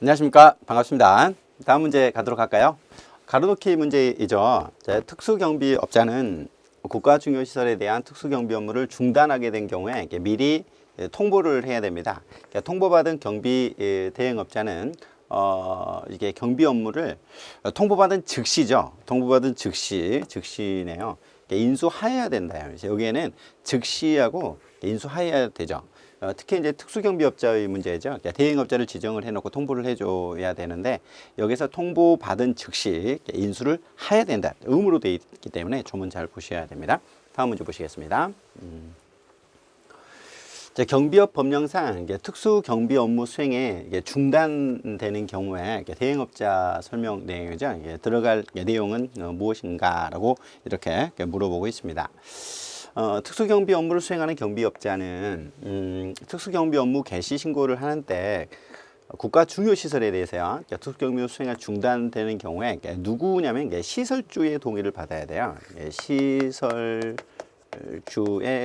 안녕하십니까. 반갑습니다. 다음 문제 가도록 할까요? 가로놓기 문제이죠. 특수경비업자는 국가중요시설에 대한 특수경비 업무를 중단하게 된 경우에 미리 통보를 해야 됩니다. 통보받은 경비 대행업자는 이게 경비 업무를 통보받은 즉시죠. 통보받은 즉시네요. 인수하여야 된다. 여기에는 즉시하고 인수하여야 되죠. 특히 이제 특수경비업자의 문제죠. 그러니까 대행업자를 지정을 해놓고 통보를 해줘야 되는데 여기서 통보받은 즉시 인수를 해야 된다. 의무로 되어 있기 때문에 조문 잘 보셔야 됩니다. 다음 문제 보시겠습니다. 경비업 법령상 특수경비 업무 수행에 중단되는 경우에 대행업자 설명 내용이죠. 들어갈 내용은 무엇인가라고 이렇게 물어보고 있습니다. 특수경비 업무를 수행하는 경비업자는 특수경비 업무 개시 신고를 하는데 국가 중요시설에 대해서요. 특수경비 수행이 중단되는 경우에 누구냐면 시설주의 동의를 받아야 돼요. 시설주의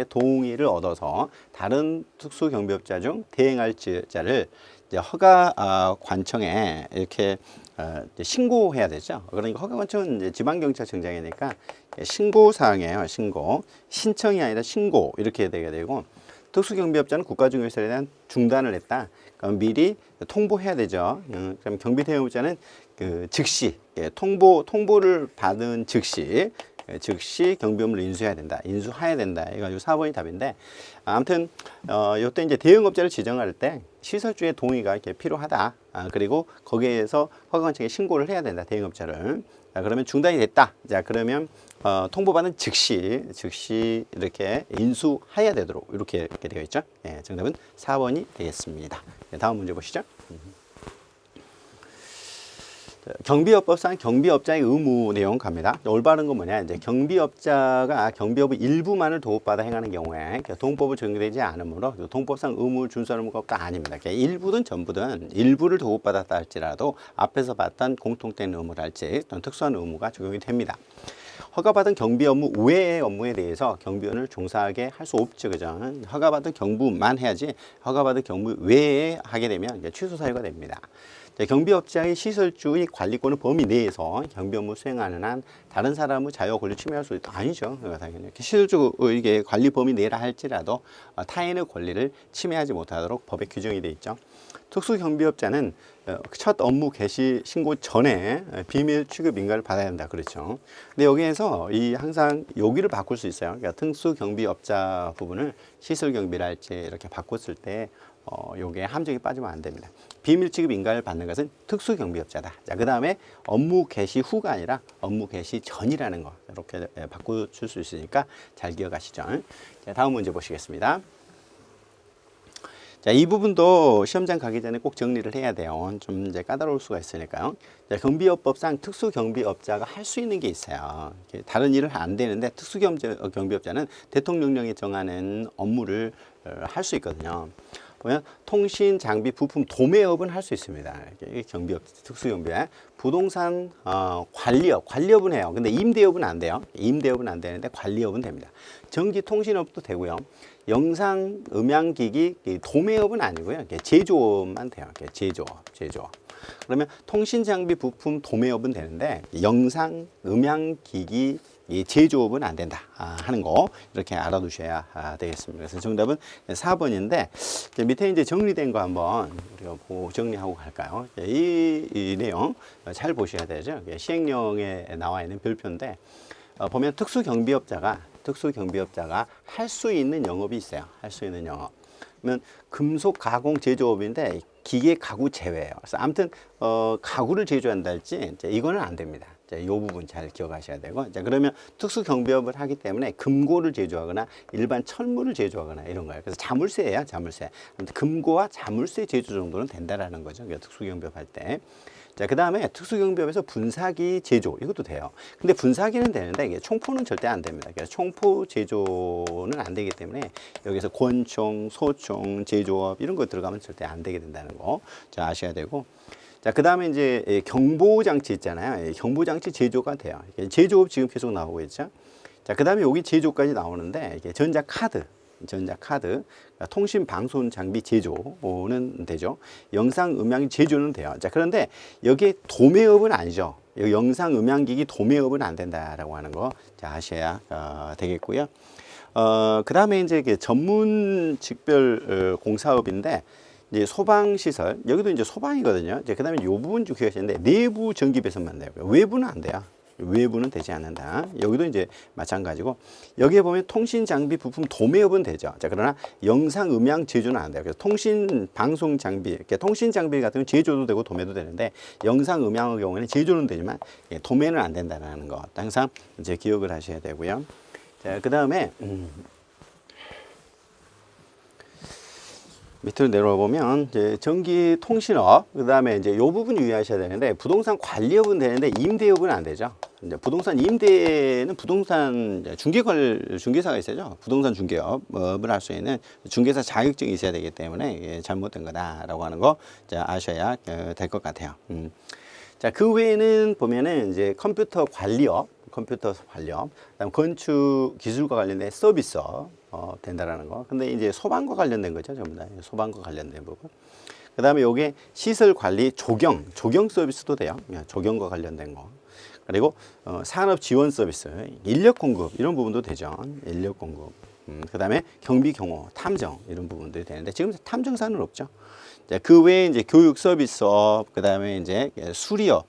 동의를 얻어서 다른 특수경비업자 중 대행할 자를 허가 관청에 이렇게 신고해야 되죠. 그러니까 허가관청은 이제 지방경찰청장이니까 신고사항이에요. 신청이 아니라 신고 이렇게 되게 되고, 특수경비업자는 국가중요시설에 대한 중단을 했다. 그럼 미리 통보해야 되죠. 그럼 경비대행업자는 즉시 통보를 받은 즉시 경비업무를 인수해야 된다. 인수해야 된다. 이거 4번이 답인데, 아무튼 이때 이제 대응업자를 지정할 때 시설주의 동의가 이렇게 필요하다. 그리고 거기에서 허가관청에 신고를 해야 된다. 대응업자를. 그러면 중단이 됐다. 자, 그러면 통보받은 즉시 이렇게 인수해야 되도록 이렇게 되어 있죠. 예, 정답은 4번이 되겠습니다. 네, 다음 문제 보시죠. 경비업법상 경비업자의 의무 내용 갑니다. 올바른 건 뭐냐? 이제 경비업자가 경비업의 일부만을 도급받아 행하는 경우에 동법을 적용되지 않으므로 동법상 의무를 준수하는 것도 아닙니다. 일부든 전부든 일부를 도급받았다 할지라도 앞에서 봤던 공통된 의무랄지 또는 특수한 의무가 적용이 됩니다. 허가받은 경비 업무 외의 업무에 대해서 경비원을 종사하게 할 수 없죠. 그죠? 허가받은 경부만 해야지 허가받은 경부 외에 하게 되면 취소 사유가 됩니다. 경비업자의 시설주의 관리권의 범위 내에서 경비 업무 수행하는 한 다른 사람의 자유 권리 침해할 수 있다. 아니죠. 당연히 시설주 이게 관리 범위 내라 할지라도 타인의 권리를 침해하지 못하도록 법에 규정이 되어 있죠. 특수경비업자는 첫 업무 개시 신고 전에 비밀 취급 인가를 받아야 한다. 그렇죠. 근데 여기에서 항상 여기를 바꿀 수 있어요. 그러니까 특수경비업자 부분을 시설경비랄지 이렇게 바꿨을 때 요게 함정이 빠지면 안 됩니다. 비밀 취급 인가를 받는 것은 특수경비업자다. 자, 그 다음에 업무 개시 후가 아니라 업무 개시 전이라는 거 이렇게 바꿔줄 수 있으니까 잘 기억하시죠. 자, 다음 문제 보시겠습니다. 자, 이 부분도 시험장 가기 전에 꼭 정리를 해야 돼요. 좀 이제 까다로울 수가 있으니까요. 자, 경비업법상 특수경비업자가 할 수 있는 게 있어요. 다른 일을 안 되는데 특수경비업자는 대통령령이 정하는 업무를 할 수 있거든요. 보면 통신, 장비, 부품, 도매업은 할 수 있습니다. 경비업, 특수경비에 부동산 관리업은 해요. 근데 임대업은 안 돼요. 임대업은 안 되는데 관리업은 됩니다. 전기, 통신업도 되고요. 영상, 음향기기, 도매업은 아니고요. 제조업만 돼요. 제조업. 그러면 통신, 장비, 부품, 도매업은 되는데 영상, 음향기기, 이 제조업은 안 된다 하는 거 이렇게 알아두셔야 되겠습니다. 그래서 정답은 4번인데 밑에 이제 정리된 거 한번 우리가 보고 정리하고 갈까요? 이 내용 잘 보셔야 되죠. 시행령에 나와 있는 별표인데 보면 특수경비업자가 할 수 있는 영업이 있어요. 할 수 있는 영업. 그러면 금속 가공 제조업인데 기계 가구 제외예요. 그래서 아무튼 가구를 제조한다 할지 이거는 안 됩니다. 자, 이 부분 잘 기억하셔야 되고, 자, 그러면 특수경비업을 하기 때문에 금고를 제조하거나 일반 철물을 제조하거나 이런 거예요. 그래서 자물쇠예요, 자물쇠. 금고와 자물쇠 제조 정도는 된다라는 거죠. 특수경비업 할 때. 자, 그 다음에 특수경비업에서 분사기 제조 이것도 돼요. 근데 분사기는 되는데 이게 총포는 절대 안 됩니다. 그래서 총포 제조는 안 되기 때문에 여기서 권총, 소총 제조업 이런 거 들어가면 절대 안 되게 된다는 거 자, 아셔야 되고. 자, 그 다음에 이제 경보장치 있잖아요. 경보장치 제조가 돼요. 제조업 지금 계속 나오고 있죠. 자, 그 다음에 여기 제조까지 나오는데 이게 전자카드, 전자카드, 그러니까 통신 방송 장비 제조는 되죠. 영상 음향 제조는 돼요. 자, 그런데 여기에 도매업은 아니죠. 여기 영상 음향기기 도매업은 안 된다라고 하는 거 자, 아셔야 되겠고요. 그 다음에 이제 전문 직별 공사업인데, 이제 소방 시설, 여기도 이제 소방이거든요. 이제 그 다음에 이 부분 좀 기억하시는데, 내부 전기 배선만 돼요. 외부는 안 돼요. 외부는 되지 않는다. 여기도 이제 마찬가지고, 여기에 보면 통신 장비 부품 도매업은 되죠. 자, 그러나 영상 음향 제조는 안 돼요. 그래서 통신 방송 장비, 통신 장비 같은 경우는 제조도 되고 도매도 되는데, 영상 음향의 경우에는 제조는 되지만 도매는 안 된다는 거 항상 이제 기억을 하셔야 되고요. 자, 그 다음에 밑으로 내려와 보면 이제 전기 통신업, 그 다음에 이제 요 부분 유의하셔야 되는데, 부동산 관리업은 되는데 임대업은 안 되죠. 이제 부동산 임대는 부동산 중개사가 있어야죠. 부동산 중개업을 할 수 있는 중개사 자격증이 있어야 되기 때문에 잘못된 거다라고 하는 거 아셔야 될 것 같아요. 자, 그 외에는 보면은 이제 컴퓨터 관리업, 그다음 건축 기술과 관련된 서비스업 된다라는 거. 근데 이제 소방과 관련된 거죠, 전부 다. 소방과 관련된 부분. 그다음에 요게 시설 관리 조경 서비스도 돼요. 조경과 관련된 거. 그리고 산업 지원 서비스, 인력 공급 이런 부분도 되죠. 인력 공급. 그다음에 경비 경호, 탐정 이런 부분들이 되는데, 지금 탐정사는 없죠. 자, 그 외에 이제 교육 서비스업, 그다음에 이제 수리업,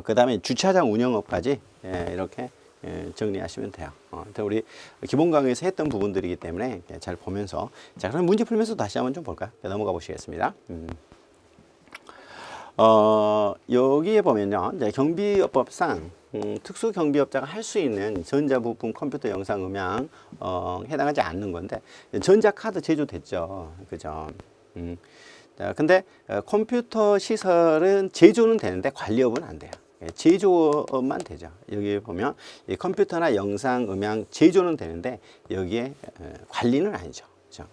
그다음에 주차장 운영업까지 이렇게 정리하시면 돼요. 우리 기본 강의에서 했던 부분들이기 때문에 잘 보면서, 자, 그럼 문제 풀면서 다시 한번 좀 볼까요? 넘어가 보시겠습니다. 여기에 보면요, 이제 경비업법상 특수 경비업자가 할 수 있는 전자부품, 컴퓨터, 영상, 음향 해당하지 않는 건데, 전자카드 제조됐죠, 그죠? 자, 근데 컴퓨터 시설은 제조는 되는데 관리업은 안 돼요. 제조업만 되죠. 여기 보면 이 컴퓨터나 영상, 음향 제조는 되는데 여기에 관리는 아니죠. 그렇죠?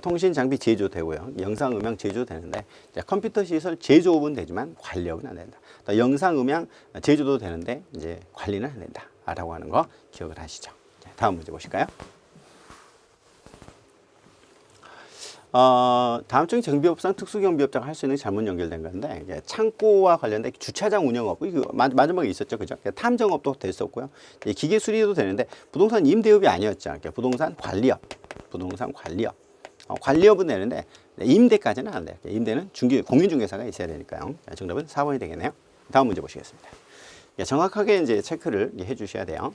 통신 장비 제조되고요. 영상, 음향 제조되는데, 컴퓨터 시설 제조업은 되지만 관리업은 안 된다. 또 영상, 음향 제조도 되는데 이제 관리는 안 된다라고 하는 거 기억을 하시죠. 자, 다음 문제 보실까요? 다음 중에 경비업상 특수경비업자가 할 수 있는 잘못 연결된 건데, 이제 창고와 관련된 주차장 운영업, 이거 마지막에 있었죠, 그죠? 탐정업도 됐었고요. 기계 수리도 되는데 부동산 임대업이 아니었죠. 부동산 관리업. 관리업은 되는데 임대까지는 안 돼요. 임대는 공인중개사가 있어야 되니까요. 정답은 4번이 되겠네요. 다음 문제 보시겠습니다. 정확하게 이제 체크를 해주셔야 돼요.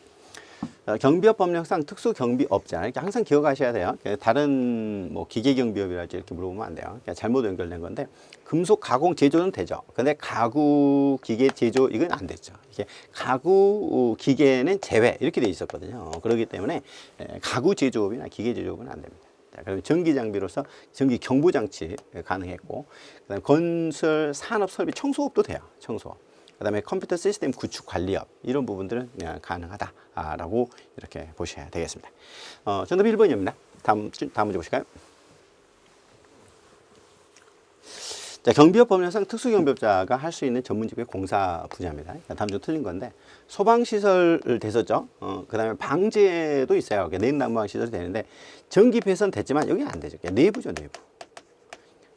경비업 법령상 특수 경비업자, 이렇게 항상 기억하셔야 돼요. 다른 뭐 기계 경비업이랄지 이렇게 물어보면 안 돼요. 잘못 연결된 건데, 금속 가공 제조는 되죠. 근데 가구 기계 제조 이건 안 됐죠. 이게 가구 기계는 제외 이렇게 돼 있었거든요. 그렇기 때문에 가구 제조업이나 기계 제조업은 안 됩니다. 자, 그럼 전기 장비로서 전기 경보 장치 가능했고, 그다음에 건설 산업 설비 청소업도 돼요. 청소업. 그다음에 컴퓨터 시스템 구축 관리업 이런 부분들은 가능하다라고 이렇게 보셔야 되겠습니다. 정답 1번입니다. 다음 문제 보실까요? 자, 경비업 법령상 특수경비업자가 할 수 있는 전문직의 공사 분야입니다. 다음 중 틀린 건데, 소방시설 됐었죠. 그다음에 방제도 있어요. 내연난방 시설이 되는데 전기 배선 됐지만 여기 안 되죠. 내부죠,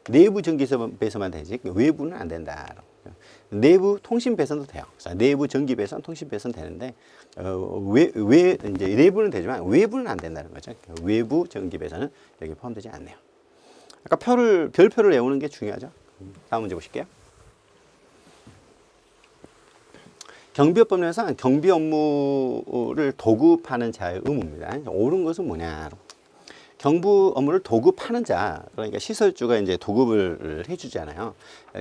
내부 전기 배선만 되지 외부는 안 된다. 내부 통신 배선도 돼요. 내부 전기 배선, 통신 배선 되는데 이제 내부는 되지만 외부는 안 된다는 거죠. 외부 전기 배선은 여기 포함되지 않네요. 아까 별표를 외우는 게 중요하죠. 다음 문제 보실게요. 경비업 법령상 경비 업무를 도급하는 자의 의무입니다. 옳은 것은 뭐냐? 경부 업무를 도급하는 자, 그러니까 시설주가 이제 도급을 해주잖아요.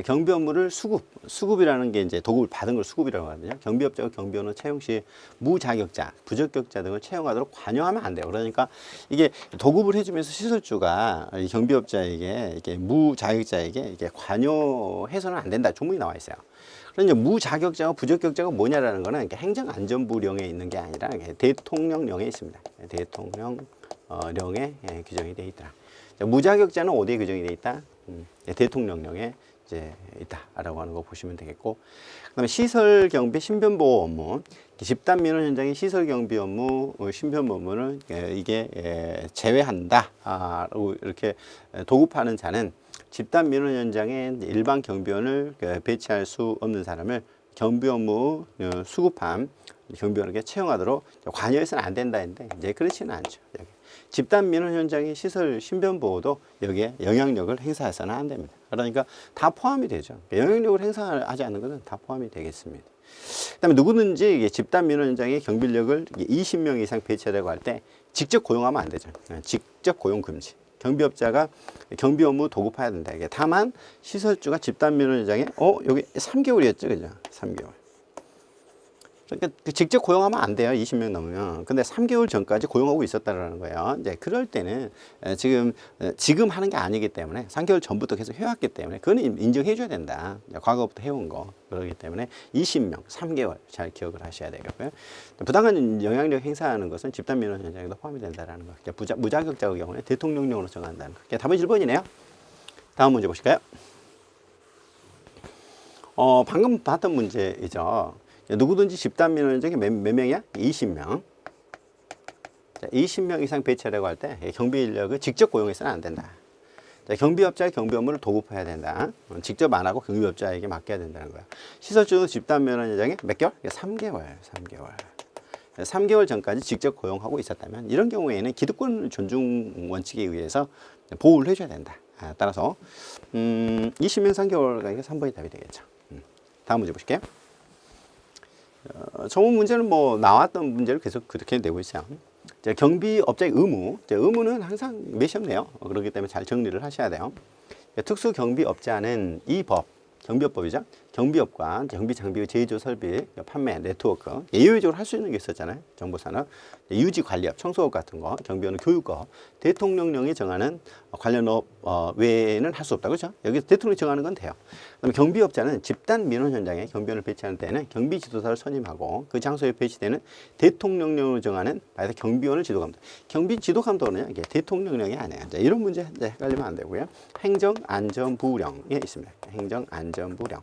경비 업무를 수급이라는 게 이제 도급을 받은 걸 수급이라고 하거든요. 경비업자가 경비원을 채용 시 무자격자, 부적격자 등을 채용하도록 관여하면 안 돼요. 그러니까 이게 도급을 해주면서 시설주가 경비업자에게 이게 무자격자에게 이게 관여해서는 안 된다. 조문이 나와 있어요. 그러니까 무자격자와 부적격자가 뭐냐라는 거는 행정안전부령에 있는 게 아니라 대통령령에 있습니다. 대통령령에 규정이 되어 있더라. 무자격자는 어디에 규정이 되어 있다? 대통령령에 이제 있다라고 하는 거 보시면 되겠고, 그다음에 시설 경비 신변 보호 업무, 집단 민원 현장의 시설 경비 업무, 신변 업무는 이게 제외한다라고 이렇게 도급하는 자는 집단 민원 현장에 일반 경비원을 배치할 수 없는 사람을 경비 업무 수급함 경비원에게 채용하도록 관여해서는 안 된다 했는데 이제 그렇지는 않죠. 여기. 집단 민원 현장의 시설 신변 보호도 여기에 영향력을 행사해서는 안 됩니다. 그러니까 다 포함이 되죠. 영향력을 행사하지 않는 것은 다 포함이 되겠습니다. 그다음에 누구든지 이게 집단 민원 현장의 경비력을 20명 이상 배치하려고 할 때 직접 고용하면 안 되죠. 직접 고용 금지. 경비업자가 경비 업무 도급해야 된다. 이게 다만 시설주가 집단 민원 현장에 여기 3개월이었죠, 그죠? 3개월. 그러니까 직접 고용하면 안 돼요. 20명 넘으면. 근데 3개월 전까지 고용하고 있었다라는 거예요. 이제 그럴 때는 지금 하는 게 아니기 때문에 3개월 전부터 계속 해왔기 때문에 그거는 인정해 줘야 된다. 과거부터 해온 거. 그렇기 때문에 20명, 3개월 잘 기억을 하셔야 되겠고요. 부당한 영향력 행사하는 것은 집단 민원 현장에도 포함이 된다라는 거. 무자격자의 경우는 대통령령으로 정한다는 거. 답은 1번이네요. 다음 문제 보실까요? 방금 봤던 문제이죠. 누구든지 집단 민원 현장에 몇 명이야? 20명. 자, 20명 이상 배치하려고 할 때 경비 인력을 직접 고용해서는 안 된다. 자, 경비업자의 경비 업무를 도급해야 된다. 직접 안 하고 경비업자에게 맡겨야 된다는 거야. 시설주는 집단 민원 현장에 몇 개월? 3개월. 3개월 전까지 직접 고용하고 있었다면 이런 경우에는 기득권 존중 원칙에 의해서 보호를 해줘야 된다. 따라서 20명 3개월가 3번이 답이 되겠죠. 다음 문제 보실게요. 저번 문제는 뭐 나왔던 문제를 계속 그렇게 내고 있어요. 경비업자의 의무, 의무는 항상 몇이 없네요. 그렇기 때문에 잘 정리를 하셔야 돼요. 특수경비업자는 이 법, 경비업법이죠. 경비업과 경비장비의 제조, 설비, 판매, 네트워크 예외적으로 할 수 있는 게 있었잖아요. 정보산업, 유지관리업, 청소업 같은 거, 경비원은 교육업, 대통령령이 정하는 관련 업 외에는 할 수 없다. 그렇죠? 여기 대통령이 정하는 건 돼요. 그다음에 경비업자는 집단 민원 현장에 경비원을 배치하는 때는 경비 지도사를 선임하고 그 장소에 배치되는 대통령령으로 정하는 경비원을 지도감독. 경비 지도감독은요, 이게 대통령령이 아니에요. 자, 이런 문제 헷갈리면 안 되고요. 행정안전부령에 있습니다. 행정안전부령.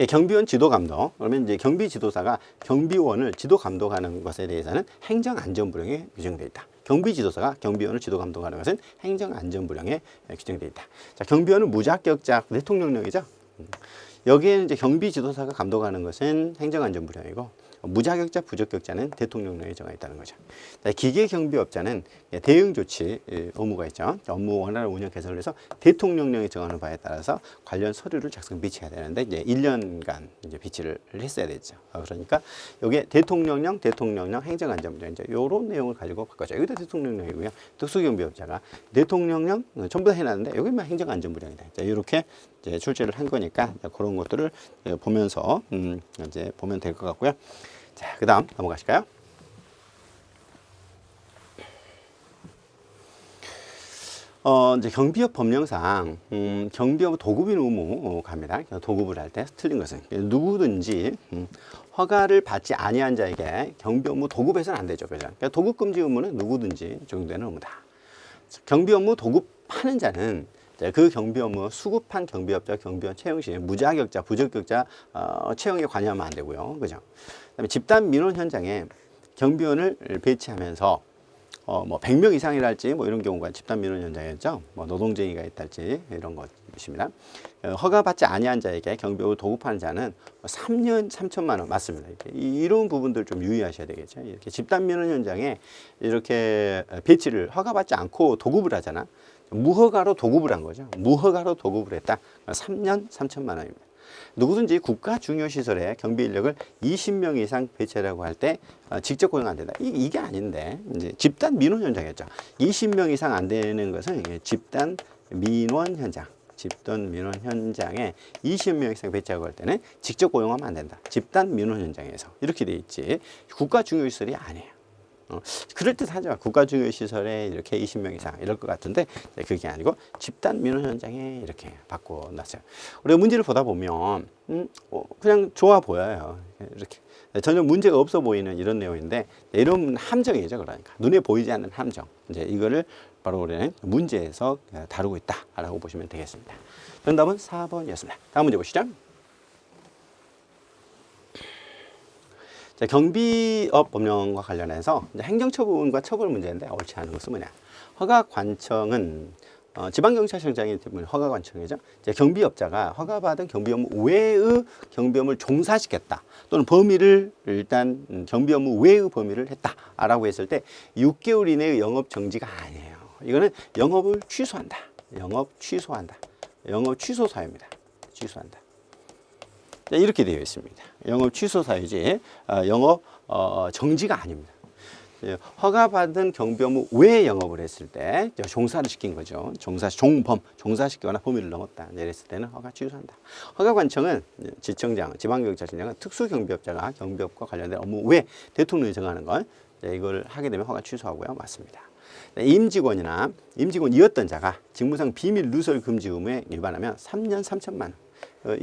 경비원 지도 감독. 그러면 이제 경비 지도사가 경비원을 지도 감독하는 것에 대해서는 행정안전부령에 규정되어 있다. 경비 지도사가 경비원을 지도 감독하는 것은 행정안전부령에 규정되어 있다. 자, 경비원은 무자격자 대통령령이죠. 여기에는 이제 경비 지도사가 감독하는 것은 행정안전부령이고 무자격자, 부적격자는 대통령령에 정해 있다는 거죠. 기계경비업자는 대응조치 의무가 있죠. 업무 원활한 운영 개선을 위해서 대통령령이 정하는 바에 따라서 관련 서류를 작성 비치해야 되는데 이제 1년간 이제 비치를 했어야 되죠. 그러니까 여기에 대통령령, 행정안전부령 이제 이런 내용을 가지고 바꿔줘. 여기도 대통령령이고요. 특수경비업자가 대통령령 전부 다 해놨는데 여기만 행정안전부령이다. 자, 이렇게 이제 출제를 한 거니까 그런 것들을 보면서 이제 보면 될 것 같고요. 자, 그다음 넘어가실까요? 이제 경비업 법령상 경비업 도급인 의무 갑니다. 도급을 할 때 틀린 것은 누구든지 허가를 받지 아니한 자에게 경비 업무 도급해서는 안 되죠. 그죠? 그러니까 도급 금지 의무는 누구든지 적용되는 의무다. 경비 업무 도급하는 자는 그 경비 업무 수급한 경비업자, 경비원 채용 시 무자격자, 부적격자 채용에 관여하면 안 되고요. 그죠? 그다음에 집단 민원 현장에 경비원을 배치하면서 뭐 100명 이상이랄지 뭐 이런 경우가 집단 민원 현장이었죠. 뭐 노동쟁이가 있달지 이런 것입니다. 허가받지 아니한 자에게 경비업을 도급하는 자는 3년 3천만 원 맞습니다. 이런 부분들 좀 유의하셔야 되겠죠. 이렇게 집단 민원 현장에 이렇게 배치를 허가받지 않고 도급을 하잖아. 무허가로 도급을 한 거죠. 무허가로 도급을 했다. 3년 3천만 원입니다. 누구든지 국가 중요시설에 경비 인력을 20명 이상 배치하려고 할 때 직접 고용 안 된다. 이게 아닌데 이제 집단 민원 현장이었죠. 20명 이상 안 되는 것은 집단 민원 현장. 집단 민원 현장에 20명 이상 배치하고 할 때는 직접 고용하면 안 된다. 집단 민원 현장에서 이렇게 돼 있지. 국가 중요시설이 아니에요. 그럴듯하죠. 국가중요시설에 이렇게 20명 이상 이럴 것 같은데 그게 아니고 집단 민원 현장에 이렇게 바꿔놨어요. 우리가 문제를 보다 보면 그냥 좋아 보여요. 이렇게 전혀 문제가 없어 보이는 이런 내용인데 이런 함정이죠. 그러니까 눈에 보이지 않는 함정. 이제 이거를 바로 우리는 문제에서 다루고 있다라고 보시면 되겠습니다. 정답은 4번이었습니다. 다음 문제 보시죠. 자, 경비업 법령과 관련해서 이제 행정처분과 처벌 문제인데 옳지 않은 것은 뭐냐? 허가관청은 지방경찰청장이 허가관청이죠. 이제 경비업자가 허가받은 경비 업무 외의 경비 업무를 종사시켰다 또는 범위를 일단 경비 업무 외의 범위를 했다라고 했을 때 6개월 이내의 영업 정지가 아니에요. 이거는 영업을 취소한다. 영업 취소한다. 영업 취소 사유입니다. 취소한다. 자, 이렇게 되어 있습니다. 영업 취소 사유지 영업 정지가 아닙니다. 허가받은 경비 업무 외에 영업을 했을 때 종사를 시킨 거죠. 종사시키거나 범위를 넘었다. 이랬을 때는 허가 취소한다. 허가관청은 지청장, 지방경찰청장은 특수경비업자가 경비업과 관련된 업무 외에 대통령이 정하는 걸 이걸 하게 되면 허가 취소하고요. 맞습니다. 임직원이었던 자가 직무상 비밀 누설 금지 의무에 위반하면 3년 3천만 원.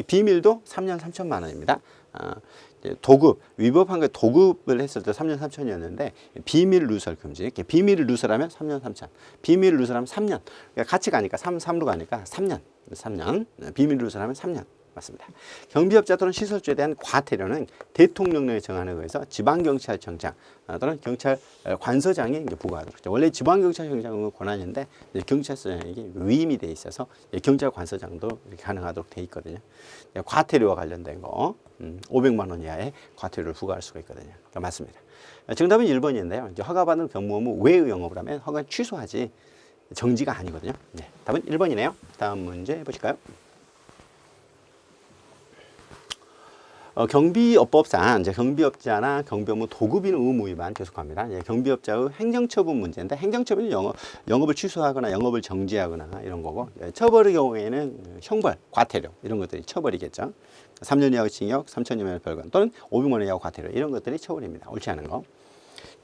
비밀도 3년 3천만 원입니다. 도급, 위법한 거 도급을 했을 때 3년 3천이었는데 비밀 누설 금지. 비밀을 누설하면 3년 3천. 비밀을 누설하면 3년. 그러니까 같이 가니까 3로 가니까 3년. 비밀 누설하면 3년. 맞습니다. 경비업자 또는 시설주에 대한 과태료는 대통령령에 정하는 거에서 지방경찰청장 또는 경찰관서장이 부과하도록 하죠. 원래 지방경찰청장은 권한인데 경찰서장에게 위임이 돼 있어서 경찰관서장도 이렇게 가능하도록 돼 있거든요. 과태료와 관련된 거 500만 원 이하의 과태료를 부과할 수가 있거든요. 그러니까 맞습니다. 정답은 1번인데요. 이제 허가받은 경무업무 외의 영업을 하면 허가 취소하지 정지가 아니거든요. 네, 답은 1번이네요. 다음 문제 보실까요? 경비업법상 이제 경비업자나 경비업무 도급인 의무 위반 계속합니다. 이제 경비업자의 행정처분 문제인데 행정처분은 영업을 취소하거나 영업을 정지하거나 이런 거고 처벌의 경우에는 형벌, 과태료 이런 것들이 처벌이겠죠. 3년 이하의 징역, 3천 이하의 벌금 또는 500만 원 이하의 과태료 이런 것들이 처벌입니다. 옳지 않은 거.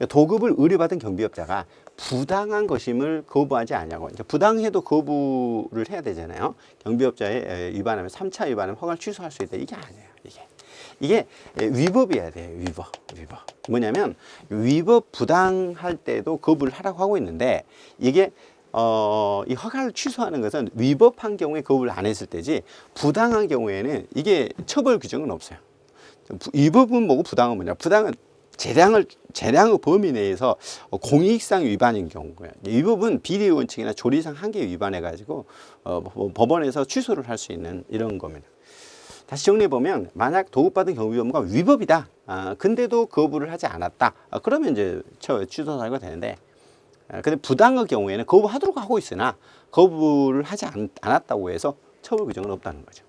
도급을 의뢰받은 경비업자가 부당한 것임을 거부하지 않냐고. 이제 부당해도 거부를 해야 되잖아요. 경비업자에 위반하면 3차 위반하면 허가를 취소할 수 있다. 이게 아니에요. 이게 위법이어야 돼요. 위법. 뭐냐면 위법 부당할 때도 거부를 하라고 하고 있는데 이게 이 허가를 취소하는 것은 위법한 경우에 거부를 안 했을 때지 부당한 경우에는 이게 처벌 규정은 없어요. 위법은 뭐고 부당은 뭐냐? 부당은 재량의 범위 내에서 공익상 위반인 경우고요. 위법은 비리 원칙이나 조리상 한계 위반해 가지고 법원에서 취소를 할 수 있는 이런 겁니다. 다시 정리해보면 만약 도급받은 경비 업무가 위법이다. 근데도 거부를 하지 않았다. 그러면 이제 취소 사유가 되는데 근데 부당의 경우에는 거부하도록 하고 있으나 거부를 하지 않았다고 해서 처벌 규정은 없다는 거죠.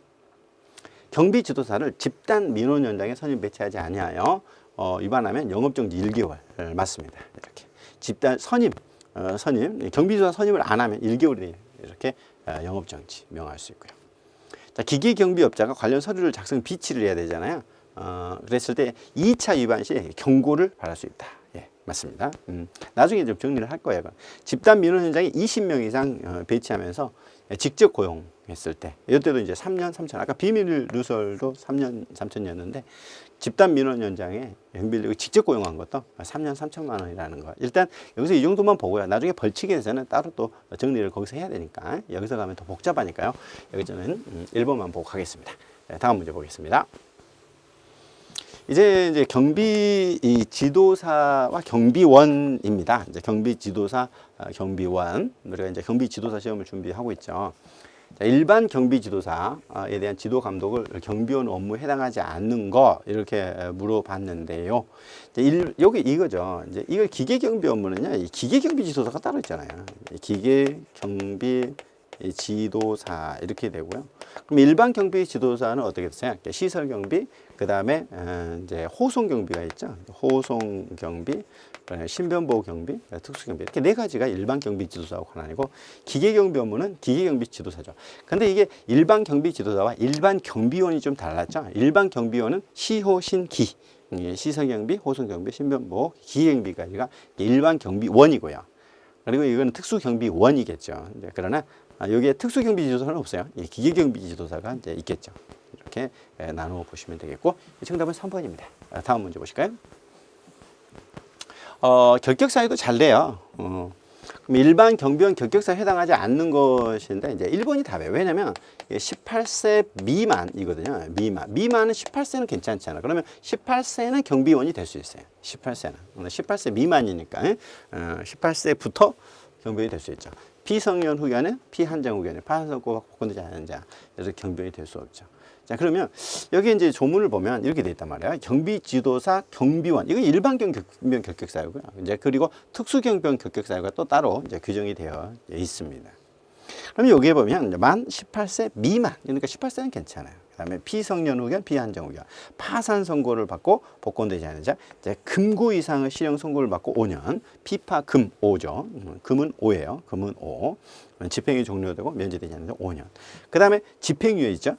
경비 지도사를 집단 민원 현장에 선임 배치하지 아니하여 위반하면 영업정지 1개월 맞습니다. 이렇게 집단 선임 경비 지도사 선임을 안 하면 1개월이 이렇게 영업정지 명할 수 있고요. 자, 기계경비업자가 관련 서류를 작성 비치를 해야 되잖아요. 그랬을 때 2차 위반 시 경고를 받을 수 있다. 예, 맞습니다. 나중에 좀 정리를 할 거예요. 집단 민원 현장에 20명 이상 배치하면서 직접 고용했을 때 이때도 이제 3년 3천. 아까 비밀 누설도 3년 3천이었는데 집단 민원 현장에 경비를 직접 고용한 것도 3년 3천만 원이라는 거. 일단 여기서 이 정도만 보고요. 나중에 벌칙에 대해서는 따로 또 정리를 거기서 해야 되니까 여기서 가면 더 복잡하니까요. 여기 저는 1번만 보고 가겠습니다. 네, 다음 문제 보겠습니다. 이제 경비 지도사와 경비원입니다. 이제 경비 지도사, 경비원. 우리가 이제 경비 지도사 시험을 준비하고 있죠. 자, 일반 경비 지도사에 대한 지도 감독을 경비원 업무에 해당하지 않는 거 이렇게 물어봤는데요. 여기 이거죠. 이제 이걸 기계 경비 업무는요. 이 기계 경비 지도사가 따로 있잖아요. 기계 경비 지도사 이렇게 되고요. 그럼 일반 경비 지도사는 어떻게 되세요? 시설 경비, 그 다음에 이제 호송 경비가 있죠. 호송 경비, 신변보호 경비, 특수 경비 이렇게 네 가지가 일반 경비 지도사하고 권한이고 기계 경비 업무는 기계 경비 지도사죠. 근데 이게 일반 경비 지도사와 일반 경비원이 좀 달랐죠. 일반 경비원은 시호, 신기, 시설 경비, 호송 경비, 신변보호, 기계 경비가 아니라 일반 경비원이고요. 그리고 이건 특수 경비원이겠죠. 그러나 여기에 특수 경비 지도사는 없어요. 기계 경비 지도사가 이제 있겠죠. 이렇게 나누어 보시면 되겠고 정답은 3번입니다. 다음 문제 보실까요? 결격 사유도 잘 돼요. 그럼 일반 경비원 결격사유에 해당하지 않는 것인데 이제 1번이 답이에요. 왜냐면 18세 미만이거든요. 미만은 18세는 괜찮잖아. 그러면 18세는 경비원이 될 수 있어요. 18세는. 18세 미만이니까 18세부터 경비원이 될 수 있죠. 피성년 후견은 피한정 후견은 파산선고 복권되지 않은 자, 그래서 경비원이 될 수 없죠. 자, 그러면 여기 이제 조문을 보면 이렇게 돼 있단 말이에요. 경비지도사, 경비원. 이건 일반 경비원 결격사유고요. 이제 그리고 특수경비원 결격사유가 또 따로 이제 규정이 되어 있습니다. 그럼 여기에 보면 만 18세 미만. 그러니까 18세는 괜찮아요. 그다음에 피성년 후견, 피한정 후견. 파산 선고를 받고 복권되지 않은 자. 이제 금고 이상의 실형 선고를 받고 5년. 피파 금 5죠. 금은 5예요. 금은 5. 집행이 종료되고 면제되지 않는 자 5년. 그다음에 집행유예 있죠.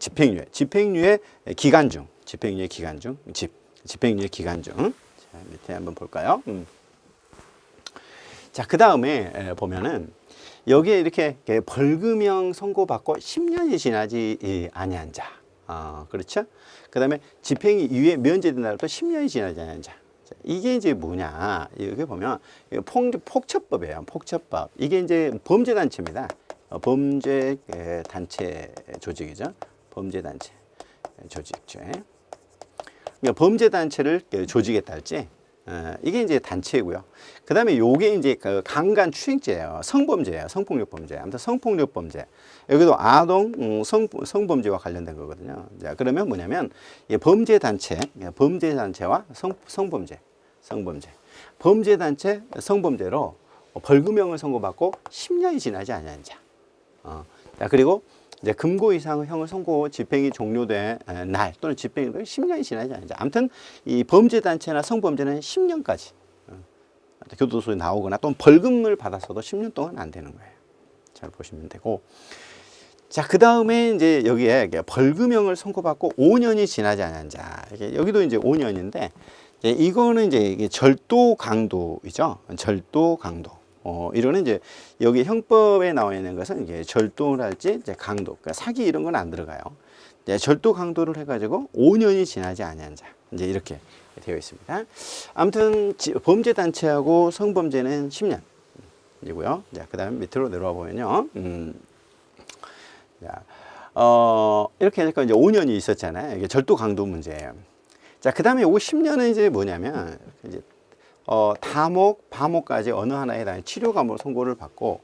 집행유예 기간 중, 집행유예 기간 중, 집행유예 기간 중. 자, 밑에 한번 볼까요? 자, 그 다음에 보면은 여기에 이렇게 벌금형 선고받고 10년이 지나지 아니한 자, 그렇죠? 그 다음에 집행이 유예 면제된다고 또 10년이 지나지 아니한 자. 자, 이게 이제 뭐냐? 여기 보면 폭처법이에요. 폭처법. 이게 이제 범죄단체입니다. 범죄 단체 조직이죠. 범죄 단체 조직죄. 그러니까 범죄 단체를 조직에 할지 이게 이제 단체고요. 그다음에 요게 이제 그 강간 추행죄예요. 성범죄예요. 성폭력 범죄. 아무튼 성폭력 범죄. 여기도 아동 성범죄와 관련된 거거든요. 자, 그러면 뭐냐면 범죄 단체와 성범죄. 범죄 단체 성범죄로 벌금형을 선고받고 10년이 지나지 않은 자. 자, 그리고 이제 금고 이상의 형을 선고 집행이 종료된 날 또는 집행이 10년이 지나지 않은 자. 아무튼 이 범죄 단체나 성범죄는 10년까지 교도소에 나오거나 또는 벌금을 받았어도 10년 동안 안 되는 거예요. 잘 보시면 되고. 자, 그 다음에 이제 여기에 벌금형을 선고받고 5년이 지나지 않은 자. 여기도 이제 5년인데 이거는 이제 이게 절도 강도이죠. 절도 강도. 이거는 이제 여기 형법에 나와 있는 것은 이제 절도랄지 이제 강도, 그러니까 사기 이런 건 안 들어가요. 이제 절도 강도를 해가지고 5년이 지나지 아니한 자, 이제 이렇게 되어 있습니다. 아무튼 범죄 단체하고 성범죄는 10년이고요. 자, 그다음 밑으로 내려와 보면요. 자, 이렇게 하니까 이제 5년이 있었잖아요. 이게 절도 강도 문제예요. 자, 그다음에 요거 10년은 이제 뭐냐면 이제 다목, 바목까지 어느 하나에 해당하는 치료 감호 선고를 받고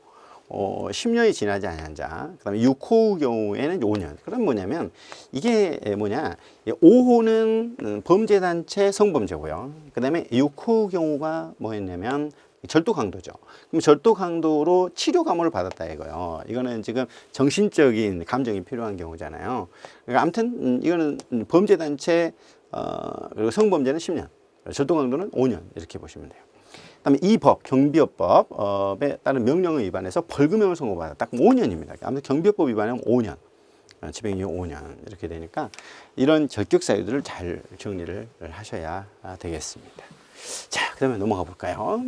10년이 지나지 않은 자. 그다음에 6호 경우에는 5년. 그럼 뭐냐면 이게 뭐냐? 5호는 범죄 단체 성범죄고요. 그다음에 6호 경우가 뭐였냐면 절도 강도죠. 그럼 절도 강도로 치료 감호를 받았다 이거요. 이거는 지금 정신적인 감정이 필요한 경우잖아요. 그러니까 아무튼 이거는 범죄 단체 그리고 성범죄는 10년. 절도 강도는 5년 이렇게 보시면 돼요. 그다음에 이 법, 경비업법에 따른 명령을 위반해서 벌금형을 선고받았다. 그럼 5년입니다. 아무튼 경비업법 위반하면 5년, 집행유예 5년 이렇게 되니까 이런 적격 사유들을 잘 정리를 하셔야 되겠습니다. 자, 그러면 넘어가 볼까요?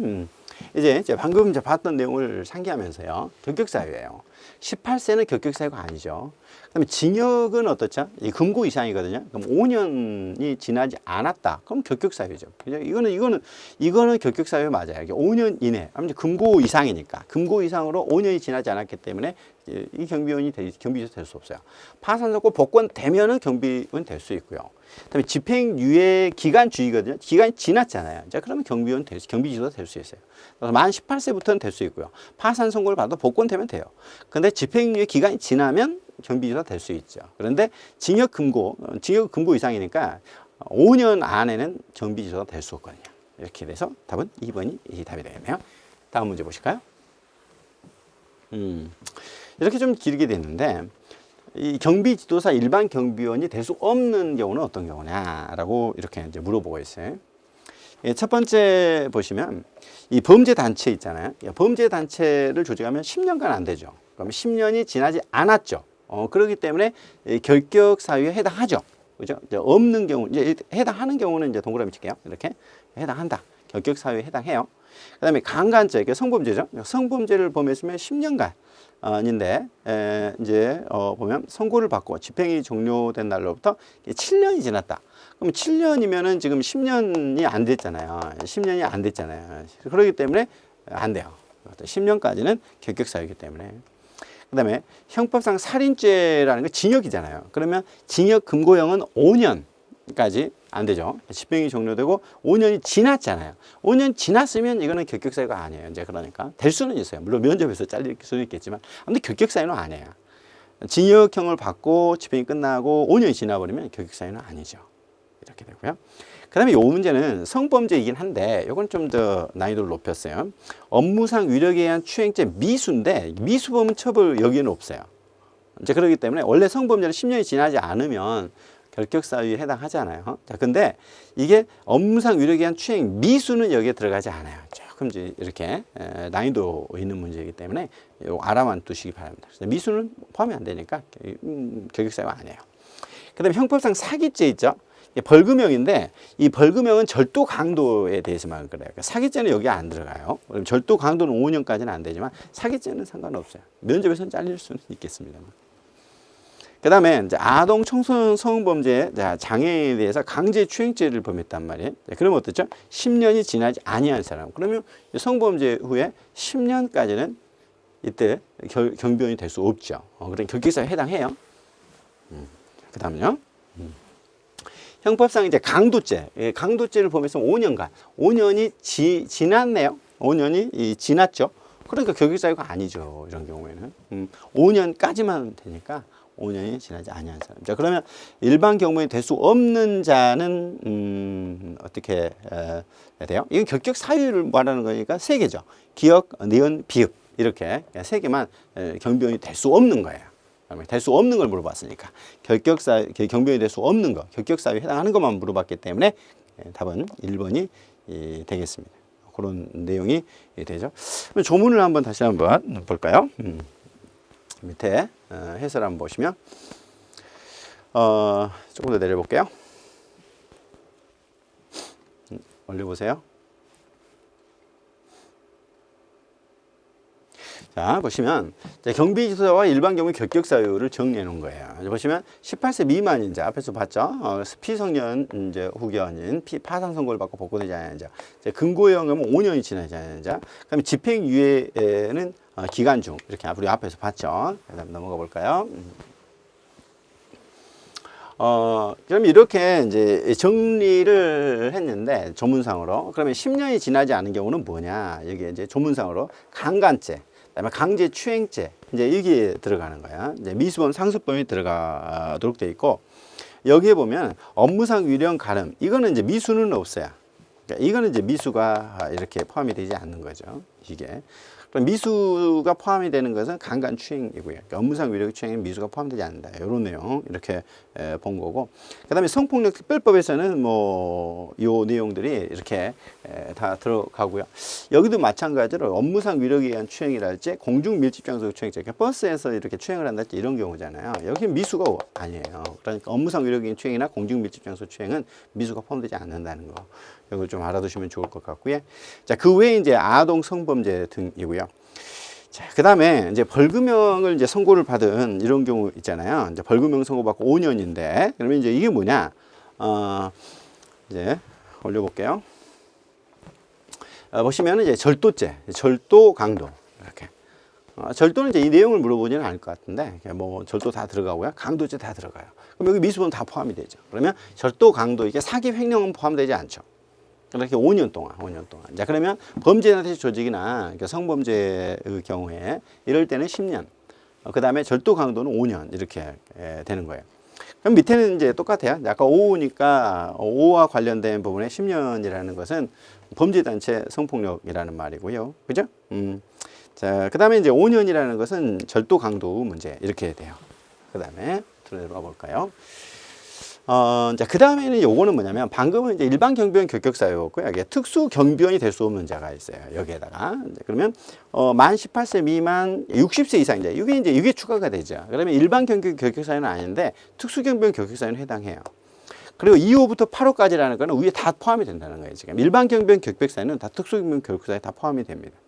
이제 방금 이제 봤던 내용을 상기하면서요. 적격 사유예요. 18세는 적격 사유가 아니죠. 그다음에 징역은 어떻죠? 이 금고 이상이거든요. 그럼 5년이 지나지 않았다. 그럼 적격 사유죠. 이거는 적격 사유 맞아요. 5년 이내. 아무튼 금고 이상이니까. 금고 이상으로 5년이 지나지 않았기 때문에 이 경비원이 경비지사 될 수 없어요. 파산 선고 복권 되면은 경비원 될 수 있고요. 그다음에 집행유예 기간 주의거든요. 기간이 지났잖아요. 자, 그러면 경비지사 될 수 있어요. 그래서 만 18세부터는 될 수 있고요. 파산 선고를 받아도 복권 되면 돼요. 근데 집행유예 기간이 지나면 경비지사 될 수 있죠. 그런데 징역 금고 이상이니까 5년 안에는 경비지사가 될 수 없거든요. 이렇게 돼서 답은 2번이 이 답이 되겠네요. 다음 문제 보실까요? 이렇게 좀 길게 됐는데 이 경비지도사 일반 경비원이 될 수 없는 경우는 어떤 경우냐라고 이렇게 이제 물어보고 있어요. 첫 번째 보시면 이 범죄 단체 있잖아요. 범죄 단체를 조직하면 10년간 안 되죠. 그럼 10년이 지나지 않았죠. 그렇기 때문에 결격 사유에 해당하죠. 그죠? 이제 없는 경우, 이제 해당하는 경우는 이제 동그라미 칠게요. 이렇게 해당한다. 결격 사유에 해당해요. 그다음에 강간죄, 이게 성범죄죠. 성범죄를 범했으면 10년간. 인데 이제 보면 선고를 받고 집행이 종료된 날로부터 7년이 지났다. 그럼 7년이면은 지금 10년이 안 됐잖아요. 10년이 안 됐잖아요. 그렇기 때문에 안 돼요. 10년까지는 결격 사유이기 때문에. 그다음에 형법상 살인죄라는 건 징역이잖아요. 그러면 징역 금고형은 5년까지 안 되죠. 집행이 종료되고 5년이 지났잖아요. 5년 지났으면 이거는 결격 사유가 아니에요. 이제 그러니까 될 수는 있어요. 물론 면접에서 잘릴 수는 있겠지만, 근데 결격 사유는 아니에요. 징역형을 받고 집행이 끝나고 5년이 지나버리면 결격 사유는 아니죠. 이렇게 되고요. 그 다음에 이 문제는 성범죄이긴 한데 이건 좀 더 난이도를 높였어요. 업무상 위력에 의한 추행죄 미수인데 미수범은 처벌 여기에는 없어요. 이제 그렇기 때문에 원래 성범죄는 10년이 지나지 않으면 결격 사유에 해당하잖아요. 자, 근데 이게 업무상 위력에 의한 추행 미수는 여기에 들어가지 않아요. 조금 이렇게 난이도 있는 문제이기 때문에 요 알아만 두시기 바랍니다. 미수는 포함이 안 되니까 결격 사유가 아니에요. 그 다음에 형법상 사기죄 있죠. 벌금형인데 이 벌금형은 절도 강도에 대해서만 그래요. 그러니까 사기죄는 여기 안 들어가요. 절도 강도는 5년까지는 안 되지만 사기죄는 상관없어요. 면접에서는 잘릴 수는 있겠습니다만. 그 다음에 이제 아동 청소년 성범죄 장애에 대해서 강제추행죄를 범했단 말이에요. 그러면 어떻죠? 10년이 지나지 아니한 사람. 그러면 성범죄 후에 10년까지는 이때 경비원이 될 수 없죠. 그럼 결격사유에 해당해요. 그 다음은요. 형법상 이제 강도죄, 강도죄를 범해서 5년간, 5년이 지났네요. 5년이 지났죠. 그러니까 결격사유가 아니죠. 이런 경우에는 5년까지만 되니까 5년이 지나지 아니한 사람. 자, 그러면 일반 경무에 될 수 없는 자는 어떻게 해야 돼요? 이건 결격 사유를 말하는 거니까 세 개죠. 기억, 니은, 비읍 이렇게 세 개만 경비원이 될 수 없는 거예요. 될 수 없는 걸 물어봤으니까 경비원이 될 수 없는 거, 결격 사유에 해당하는 것만 물어봤기 때문에 답은 1번이 되겠습니다. 그런 내용이 되죠. 조문을 한번 다시 한번 볼까요? 밑에 해설 한번 보시면 조금 더 내려볼게요. 올려보세요. 자, 보시면 경비지서와 일반 경비 결격 사유를 정리해 놓은 거예요. 보시면 18세 미만인 자 앞에서 봤죠. 피성년 이제 후견인 파산 선고를 받고 복구되지 않은 자. 금고형은 5년이 지나지 않은 자. 그다음에 집행유예는 기간 중 이렇게 우리 앞에서 봤죠. 그다음 넘어가 볼까요? 그럼 이렇게 이제 정리를 했는데 조문상으로 그러면 10년이 지나지 않은 경우는 뭐냐? 여기 이제 조문상으로 강간죄, 그다음에 강제추행죄 이제 여기에 들어가는 거야. 이제 미수범, 상습범이 들어가도록 돼 있고 여기에 보면 업무상 위령 가름 이거는 이제 미수는 없어요. 그러니까 이거는 이제 미수가 이렇게 포함이 되지 않는 거죠. 이게. 그럼 미수가 포함이 되는 것은 강간추행이고요. 그러니까 업무상 위력 추행은 미수가 포함되지 않는다. 이런 내용 이렇게 본 거고. 그다음에 성폭력 특별법에서는 뭐 요 내용들이 이렇게 다 들어가고요. 여기도 마찬가지로 업무상 위력에 의한 추행이랄지 공중 밀집 장소 추행죄, 그러니까 버스에서 이렇게 추행을 한달지 이런 경우잖아요. 여기 미수가 아니에요. 그러니까 업무상 위력에 의한 추행이나 공중 밀집 장소 추행은 미수가 포함되지 않는다는 거. 이걸 좀 알아두시면 좋을 것 같고요. 자, 그 외에 이제 아동 성범죄 등이고요. 자, 그 다음에 이제 벌금형을 이제 선고를 받은 이런 경우 있잖아요. 이제 벌금형 선고받고 5년인데, 그러면 이제 이게 뭐냐? 이제 올려볼게요. 보시면은 이제 절도죄, 절도 강도. 이렇게. 절도는 이제 이 내용을 물어보지는 않을 것 같은데, 뭐 절도 다 들어가고요. 강도죄 다 들어가요. 그럼 여기 미수범 다 포함이 되죠. 그러면 절도 강도, 이게 사기 횡령은 포함되지 않죠. 이렇게 5년 동안. 자, 그러면 범죄단체 조직이나 성범죄의 경우에 이럴 때는 10년. 그 다음에 절도 강도는 5년. 이렇게 되는 거예요. 그럼 밑에는 이제 똑같아요. 아까 5니까 5와 관련된 부분에 10년이라는 것은 범죄단체 성폭력이라는 말이고요. 그죠? 자, 그 다음에 이제 5년이라는 것은 절도 강도 문제. 이렇게 돼요. 그 다음에 들어봐 볼까요? 자, 그 다음에는 요거는 뭐냐면, 방금은 이제 일반 경비원 결격 사유였고요. 여기에 특수 경비원이 될 수 없는 자가 있어요. 여기에다가. 그러면, 만 18세 미만 60세 이상, 이게 추가가 되죠. 그러면 일반 경비원 결격 사유는 아닌데, 특수 경비원 결격 사유는 해당해요. 그리고 2호부터 8호까지라는 거는 위에 다 포함이 된다는 거예요. 지금 일반 경비원 결격 사유는 다 특수 경비원 결격 사유에 다 포함이 됩니다.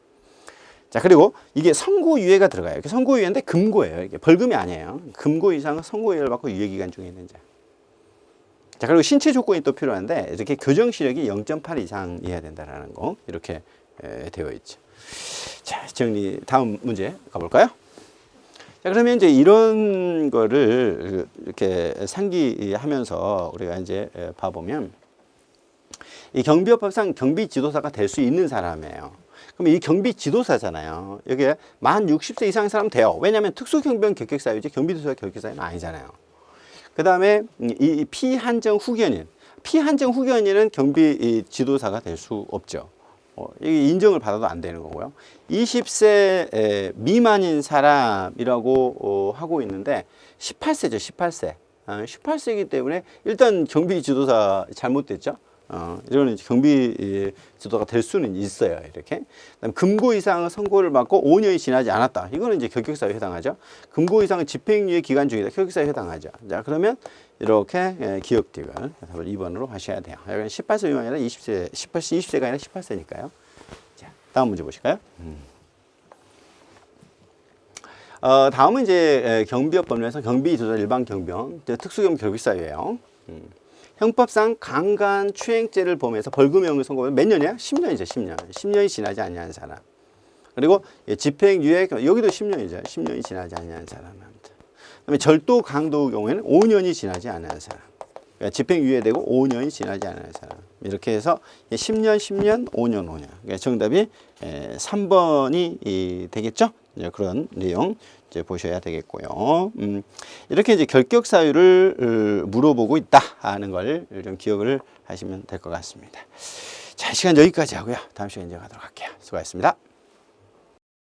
자, 그리고 이게 선고유예가 들어가요. 선고유예인데 금고예요. 이게 벌금이 아니에요. 금고 이상은 선고유예를 받고 유예기간 중에 있는 자. 자, 그리고 신체 조건이 또 필요한데, 이렇게 교정 시력이 0.8 이상이어야 된다는 거, 이렇게 되어 있죠. 자, 정리, 다음 문제 가볼까요? 자, 그러면 이제 이런 거를 이렇게 상기하면서 우리가 이제 봐보면 이 경비업법상 경비 지도사가 될 수 있는 사람이에요. 그럼 이 경비 지도사잖아요. 여기에 만 60세 이상의 사람 돼요. 왜냐하면 특수경비원 결격사유지 경비지도사 결격사유는 아니잖아요. 그 다음에 이 피한정 후견인. 피한정 후견인은 경비 지도사가 될 수 없죠. 이게 인정을 받아도 안 되는 거고요. 20세 미만인 사람이라고 하고 있는데 18세죠, 18세. 18세이기 때문에 일단 경비 지도사 잘못됐죠. 이거는 경비 지도가 될 수는 있어요. 이렇게. 그다음에 금고 이상 선고를 받고 5년이 지나지 않았다. 이거는 이제 결격사유에 해당하죠. 금고 이상은 집행유예 기간 중이다. 결격사유에 해당하죠. 자, 그러면 이렇게 기억들을 답을 2번으로 하셔야 돼요. 여기는 18세 미만이 아니라 20세, 20세가 아니라 18세니까요. 자, 다음 문제 보실까요? 다음은 이제 경비업 법률에서 경비지도자 일반 경비원, 특수경비 결격사유예요. 형법상 강간 추행죄를 범해서 벌금형을 선고하면 몇 년이야? 10년이죠, 10년. 10년이 지나지 않는 사람. 그리고 집행유예, 여기도 10년이죠. 10년이 지나지 않는 사람입니다. 그다음에 절도 강도 경우에는 5년이 지나지 않는 사람. 그러니까 집행유예되고 5년이 지나지 않는 사람. 이렇게 해서 10년, 10년, 5년, 5년. 그러니까 정답이 3번이 되겠죠? 그런 내용 이제 보셔야 되겠고요. 이렇게 이제 결격 사유를 물어보고 있다 하는 걸 좀 기억을 하시면 될 것 같습니다. 자, 시간 여기까지 하고요. 다음 시간에 이제 가도록 할게요. 수고하셨습니다.